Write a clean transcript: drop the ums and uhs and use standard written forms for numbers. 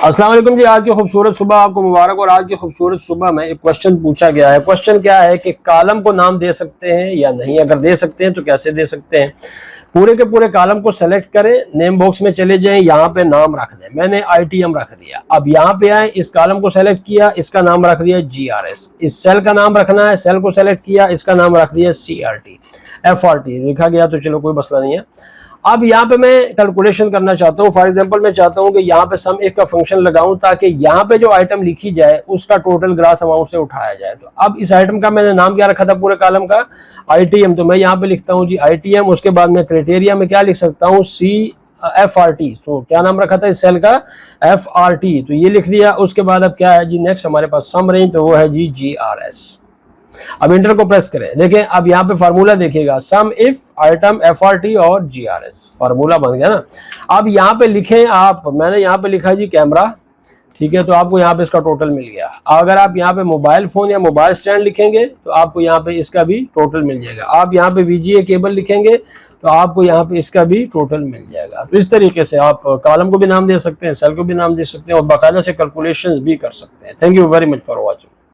अस्सलाम वालेकुम जी। आज की खूबसूरत सुबह आपको मुबारक। और आज की खूबसूरत सुबह में एक क्वेश्चन पूछा गया है। क्वेश्चन क्या है कि कॉलम को नाम दे सकते हैं या नहीं, अगर दे सकते हैं तो कैसे दे सकते हैं। पूरे के पूरे कॉलम को सेलेक्ट करें, नेम बॉक्स में चले जाएं, यहाँ पे नाम रख दें। मैंने ITM रख दिया। अब यहाँ पे आए, इस कॉलम को सेलेक्ट किया, इसका नाम रख दिया GRS। इस सेल का नाम रखना है, सेल को सेलेक्ट किया, इसका नाम रख दिया CRT। FRT लिखा गया तो चलो कोई मसला नहीं है। अब यहाँ पे मैं कैलकुलेशन करना चाहता हूँ। फॉर एग्जांपल मैं चाहता हूँ कि यहाँ पे सम इफ का फंक्शन लगाऊं ताकि यहाँ पे जो आइटम लिखी जाए उसका टोटल ग्रास अमाउंट से उठाया जाए। तो अब इस आइटम का मैंने नाम क्या रखा था पूरे कॉलम का, ITM। तो मैं यहाँ पे लिखता हूँ जी ITM। उसके बाद मैं क्राइटेरिया में क्या लिख सकता हूँ, FRT। तो क्या नाम रखा था इस सेल का, FRT। तो ये लिख दिया। उसके बाद अब क्या है जी, नेक्स्ट हमारे पास सम रेंज, तो वो है जी GRS। अब इंटर को प्रेस करें। देखें अब यहाँ पे फार्मूला देखिएगा, सम इफ आइटम FRT और GRS, फार्मूला बन गया ना। अब यहाँ पे लिखें आप, मैंने यहाँ पे लिखा जी कैमरा, ठीक है। तो आपको यहाँ पे इसका टोटल मिल गया। अगर आप यहाँ पे मोबाइल फोन या मोबाइल स्टैंड लिखेंगे तो आपको यहाँ पे इसका भी टोटल मिल जाएगा। आप यहाँ पे VGA केबल लिखेंगे तो आपको यहाँ पे इसका भी टोटल मिल जाएगा। तो इस तरीके से आप कॉलम को भी नाम दे सकते हैं, सेल को भी नाम दे सकते हैं और बाकायदा से कैलकुलेशंस भी कर सकते हैं। Thank you very much for watching.